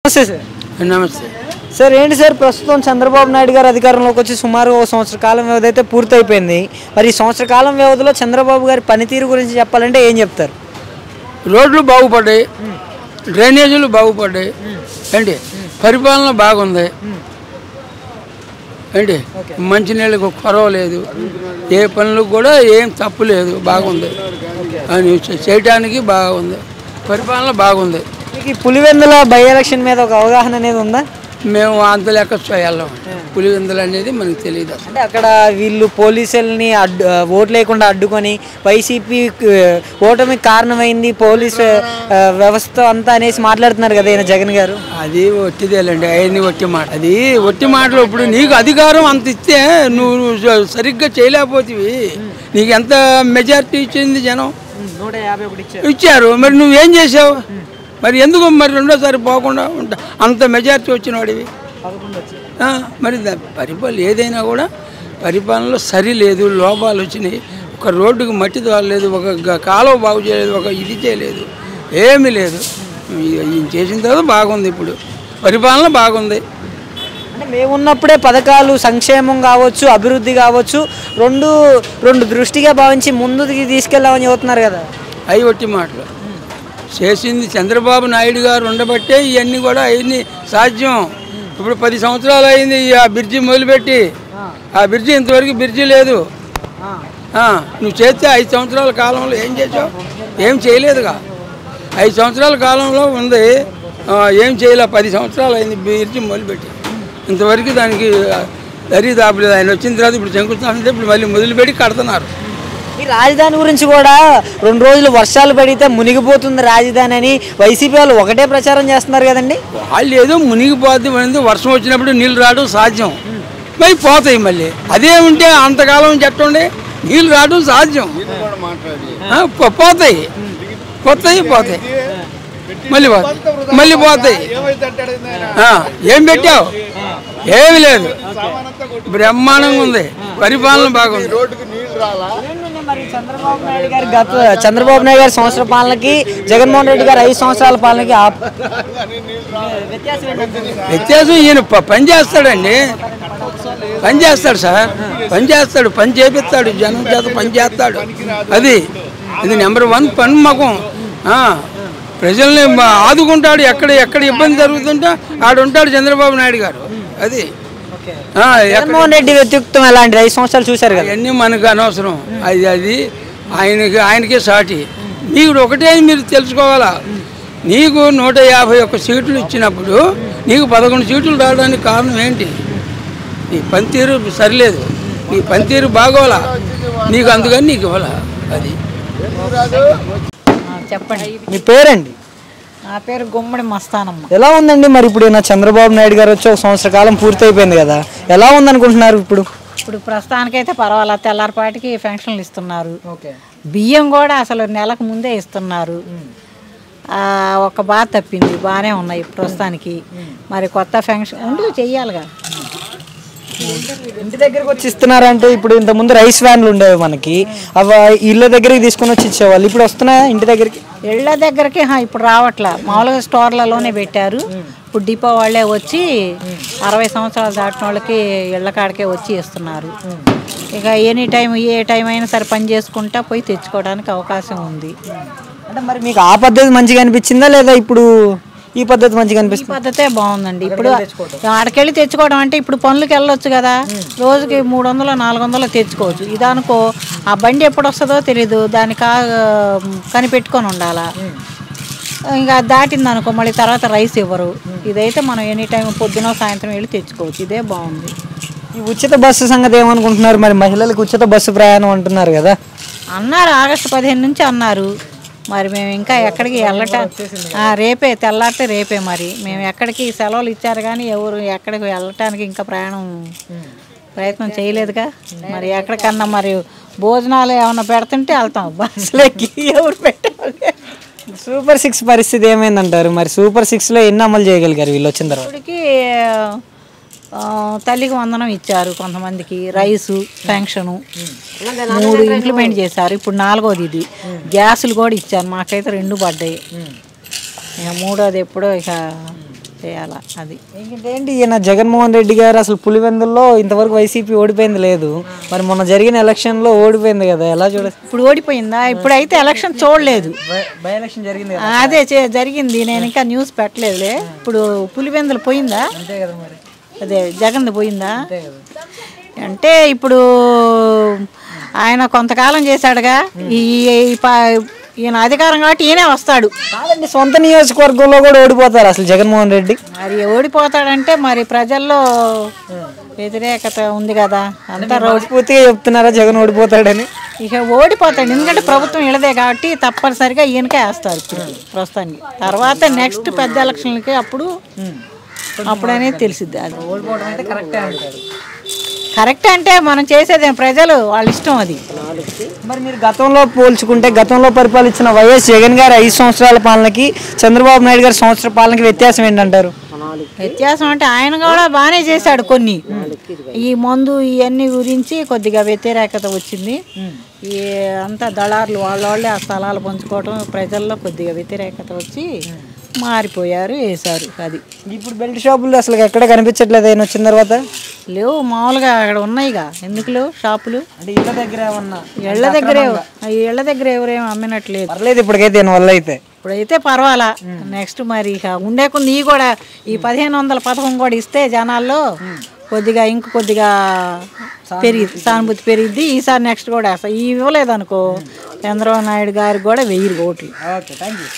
నమస్తే సార్. నమస్తే సార్ ఏంటి సార్ ప్రస్తుతం చంద్రబాబు నాయుడు గారు అధికారంలోకి వచ్చి సుమారు ఓ సంవత్సర కాలం వ్యవధి అయితే పూర్తయిపోయింది. మరి ఈ సంవత్సర కాలం వ్యవధిలో చంద్రబాబు గారి పనితీరు గురించి చెప్పాలంటే ఏం చెప్తారు? రోడ్లు బాగుపడ్డాయి, డ్రైనేజీలు బాగుపడ్డాయి, ఏంటి పరిపాలన బాగుంది, ఏంటి మంచినీళ్ళకు కొరవ లేదు, ఏ పనులకు కూడా ఏం తప్పు లేదు, బాగుంది అని చేయటానికి బాగుంది, పరిపాలన బాగుంది. మీకు పులివెందుల బై ఎలక్షన్ మీద ఒక అవగాహన అనేది ఉందా? మేము అంత లెక్క వెళ్ళాం. పులివెందులు అనేది మనకు తెలియదు. అంటే అక్కడ వీళ్ళు పోలీసుల్ని ఓట్లు లేకుండా అడ్డుకొని వైసీపీ ఓటమికి కారణమైంది పోలీసు వ్యవస్థ అంతా అనేసి మాట్లాడుతున్నారు కదా ఈయన జగన్ గారు. అది ఒట్టిదేలండి, అవన్నీ ఒట్టి మాట. అది ఒట్టి మాటలు. ఇప్పుడు నీకు అధికారం అంత ఇస్తే నువ్వు సరిగ్గా చేయలేకపోతేవి. నీకు ఎంత మెజారిటీ ఇచ్చింది జనం? 150 ఇచ్చారు. మరి నువ్వేం చేసావు? మరి ఎందుకు మరి రెండోసారి పోకుండా ఉంటా? అంత మెజారిటీ వచ్చిన వాడివి. మరి పరిపాలన ఏదైనా కూడా పరిపాలనలో సరి లేదు, లోపాలు వచ్చినాయి. ఒక రోడ్డుకు మట్టి తోలలేదు, ఒక కాలువ బాగు చేయలేదు, ఒక ఇది చేయలేదు, ఏమీ లేదు. ఈయన చేసిన తర్వాత బాగుంది. ఇప్పుడు పరిపాలన బాగుంది. అంటే మేమున్నప్పుడే పథకాలు సంక్షేమం కావచ్చు, అభివృద్ధి కావచ్చు, రెండు దృష్టిగా భావించి ముందుకు తీసుకెళ్ళామని చెబుతున్నారు కదా. అవి ఒట్టి మాటలు. చేసింది చంద్రబాబు నాయుడు గారు ఉండబట్టే ఇవన్నీ కూడా అవన్నీ సాధ్యం. ఇప్పుడు 10 సంవత్సరాలు అయింది ఆ బ్రిడ్జి మొదలుపెట్టి. ఆ బ్రిడ్జి ఇంతవరకు బ్రిడ్జి లేదు. నువ్వు చేస్తే 5 సంవత్సరాల కాలంలో ఏం చేసావు? ఏం చేయలేదుగా. 5 సంవత్సరాల కాలంలో ఉంది, ఏం చేయలే. 10 సంవత్సరాలు అయింది బ్రిడ్జి మొదలుపెట్టి, ఇంతవరకు దానికి దరిదాపులేదు. ఆయన వచ్చిన తర్వాత ఇప్పుడు శంకుస్థాపన ఇప్పుడు మళ్ళీ మొదలుపెట్టి కడుతున్నారు. ఈ రాజధాని గురించి కూడా 2 రోజులు వర్షాలు పడితే మునిగిపోతుంది రాజధాని అని వైసీపీ వాళ్ళు ఒకటే ప్రచారం చేస్తున్నారు కదండి. వాళ్ళు ఏదో మునిగిపోద్ది, వర్షం వచ్చినప్పుడు నీళ్ళు రావడం సాధ్యం, మరి పోతాయి. మళ్ళీ అదే ఉంటే అంతకాలం చెప్పండి, నీళ్ళు రావడం సాధ్యం, పోతాయి పోతాయి పోతాయి మళ్ళీ పోతాయి. ఏం పెట్టావు? ఏమి లేదు, బ్రహ్మాండంగా ఉంది, పరిపాలన బాగుంది. చంద్రబాబు నాయుడు గారి సంవత్సర పాలనకి జగన్మోహన్ రెడ్డి గారు 5 సంవత్సరాల పాలనకి వ్యత్యాసం ఈయన పని చేస్తాడండి, పని చేస్తాడు సార్, పని చేస్తాడు, పని చేపిస్తాడు, జనం చేత పని చేస్తాడు. అది నెంబర్ 1 పని మగం. ప్రజల్ని ఆదుకుంటాడు. ఎక్కడ ఇబ్బంది జరుగుతుంటే ఆడుంటాడు చంద్రబాబు నాయుడు గారు. అది జగన్మోహన్ రెడ్డి వ్యక్తిత్వం ఎలాంటి 5 సంవత్సరాలు చూశారు కదా. అవన్నీ మనకు అనవసరం. అది ఆయనకే సాటి. నీకు ఒకటే మీరు తెలుసుకోవాలా, నీకు 151 సీట్లు ఇచ్చినప్పుడు నీకు 11 సీట్లు రావడానికి కారణం ఏంటి? నీ పనితీరు సరిలేదు, నీ పనితీరు బాగోలా, నీకు అందుకని నీకు ఇవ్వాలా. అది చెప్పండి. మీ పేరండి? నా పేరు గుమ్మడి మస్తానమ్మ. ఎలా ఉందండి మరి ఇప్పుడు చంద్రబాబు నాయుడు గారు వచ్చి 1 సంవత్సర కాలం పూర్తయిపోయింది కదా, ఎలా ఉందనుకుంటున్నారు? ఇప్పుడు ప్రస్తుతానికైతే పర్వాలేదు, తెల్లారిపాటికి పెన్షన్లు ఇస్తున్నారు. బియ్యం కూడా అసలు నెలకు ముందే ఇస్తున్నారు. ఒక బాధ తప్పింది, బాగానే ఉన్నాయి ప్రస్తుతానికి. మరి కొత్త పెన్షన్ ఉండి చెయ్యాలిగా. ఇంటి దగ్గరకు వచ్చి ఇస్తున్నారంటే ఇప్పుడు ఇంతకుముందు రైస్ వ్యాన్లు ఉండేవి మనకి, అవి ఇళ్ళ దగ్గరికి తీసుకొని వచ్చి ఇచ్చేవాళ్ళు. ఇప్పుడు వస్తున్నాయా ఇంటి దగ్గరికి? ఇళ్ళ దగ్గరికి ఇప్పుడు రావట్లే, మామూలుగా స్టోర్లలోనే పెట్టారు. ఇప్పుడు డిపో వాళ్ళే వచ్చి 60 సంవత్సరాలు దాటిన వాళ్ళకి ఇళ్ళ కాడికే వచ్చి ఇస్తున్నారు. ఇక ఎనీ టైం ఏ టైం అయినా సరే పని చేసుకుంటా పోయి తెచ్చుకోవడానికి అవకాశం ఉంది. అంటే మరి మీకు ఆ పద్ధతి మంచిగా అనిపించిందా లేదా ఇప్పుడు ఈ పద్ధతి మంచిగా అనిపిస్తుంది? ఈ పద్ధతే బాగుందండి. ఇప్పుడు ఆడకెళ్ళి తెచ్చుకోవడం అంటే ఇప్పుడు పనులకు వెళ్ళొచ్చు కదా, రోజుకి 300-400 తెచ్చుకోవచ్చు. ఇదనుకో ఆ బండి ఎప్పుడు వస్తుందో తెలీదు, దాన్ని కనిపెట్టుకొని ఉండాలా. ఇంకా దాటింది అనుకో మళ్ళీ తర్వాత రైస్ ఇవ్వరు. ఇదైతే మనం ఎనీ టైం పొద్దున సాయంత్రం వెళ్ళి తెచ్చుకోవచ్చు. ఇదే బాగుంది. ఈ ఉచిత బస్సు సంగతి ఏమనుకుంటున్నారు? మరి మహిళలకు ఉచిత బస్సు ప్రయాణం అంటున్నారు కదా. అన్నారు ఆగస్టు 15 నుంచి అన్నారు. మరి మేము ఇంకా ఎక్కడికి రేపే తెల్లారితే రేపే. మరి మేము ఎక్కడికి సెలవులు ఇచ్చారు కానీ ఎవరు ఎక్కడికి వెళ్ళటానికి ఇంకా ప్రయత్నం చేయలేదుగా. మరి ఎక్కడికన్నా మరి భోజనాలు ఏమన్నా పెడుతుంటే వెళ్తాం, బస్సులకి ఎవరు పెట్టాలి. సూపర్ 6 పరిస్థితి ఏమైందంటారు? మరి సూపర్ 6లో ఎన్ని అమలు చేయగలిగారు వీళ్ళు వచ్చిన తర్వాత? ఇప్పటికి తల్లికి వందనం ఇచ్చారు కొంతమందికి, రైసు పెన్షను 3 ఇంప్లిమెంట్ చేశారు. ఇప్పుడు 4వది ఇది. గ్యాసులు కూడా ఇచ్చారు, మాకైతే 2 పడ్డాయి. ఇక 3వది ఎప్పుడో ఇక చేయాలా అది. ఏంటి ఈయన జగన్మోహన్ రెడ్డి గారు అసలు పులివెందుల్లో ఇంతవరకు వైసీపీ ఓడిపోయింది లేదు, మరి మొన్న జరిగిన ఎలక్షన్లో ఓడిపోయింది కదా, ఎలా చూడచ్చు? ఇప్పుడు ఓడిపోయిందా? ఇప్పుడైతే ఎలక్షన్ చూడలేదు. బై ఎలక్షన్ జరిగింది అదే జరిగింది, నేను ఇంకా న్యూస్ పెట్టలేదులే. ఇప్పుడు పులివెందులు పోయిందా? అంతే కదా మరి. అదే జగన్ది పోయిందా? అంటే ఇప్పుడు ఆయన కొంతకాలం చేశాడుగా, ఈయన అధికారం కాబట్టి ఈయనే వస్తాడు. కాదండి, సొంత నియోజకవర్గంలో కూడా ఓడిపోతారు అసలు జగన్మోహన్ రెడ్డి. మరి ఓడిపోతాడంటే మరి ప్రజల్లో వ్యతిరేకత ఉంది కదా, అంతా పూర్తిగా చెప్తున్నారా జగన్ ఓడిపోతాడని? ఇక ఓడిపోతాడు, ఎందుకంటే ప్రభుత్వం ఇళ్ళదే కాబట్టి తప్పనిసరిగా ఈయనకే వేస్తారు ఇప్పుడు ప్రస్తుతానికి. తర్వాత నెక్స్ట్ పెద్ద ఎలక్షన్లకి అప్పుడు అనేది తెలిసిద్ది. అది ఓడిపోవడం అయితే కరెక్టే అంటారు. కరెక్ట్ అంటే మనం చేసేది ప్రజలు వాళ్ళ ఇష్టం అది. మరి మీరు గతంలో పోల్చుకుంటే గతంలో పరిపాలించిన వైఎస్ జగన్ గారి 5 సంవత్సరాల పాలనకి చంద్రబాబు నాయుడు గారి సంవత్సర పాలనకి వ్యత్యాసం ఏంటంటారు? వ్యత్యాసం అంటే ఆయన కూడా బాగానే చేశాడు కొన్ని. ఈ మందు ఇవన్నీ గురించి కొద్దిగా వ్యతిరేకత వచ్చింది. ఈ అంతా దళారులు వాళ్ళే ఆ స్థలాలు పంచుకోవటం, ప్రజల్లో కొద్దిగా వ్యతిరేకత వచ్చి మారిపోయారు, వేశారు. అది ఇప్పుడు బెల్ట్ షాపులు అసలు ఎక్కడ కనిపించట్లేదు ఆయన వచ్చిన తర్వాత. లేవు, మామూలుగా అక్కడ ఉన్నాయిగా, ఎందుకు లేవు షాపులు? అంటే ఇళ్ళ దగ్గర ఏమన్నా? ఇళ్ళ దగ్గర ఎవరేమో అమ్మినట్లేదు. పర్లేదు ఇప్పటికైతే దీని వల్ల అయితే. ఇప్పుడైతే పర్వాలా. నెక్స్ట్ మరి ఇక ఉండే కొన్ని కూడా ఈ 1500 పథకం కూడా ఇస్తే జనాల్లో కొద్దిగా కొద్దిగా సానుభూతి పెరిగిద్ది. ఈసారి నెక్స్ట్ కూడా ఇవ్వలేదు అనుకో, చంద్రబాబు నాయుడు గారికి కూడా 1000 ఓట్లు. Okay, thank you.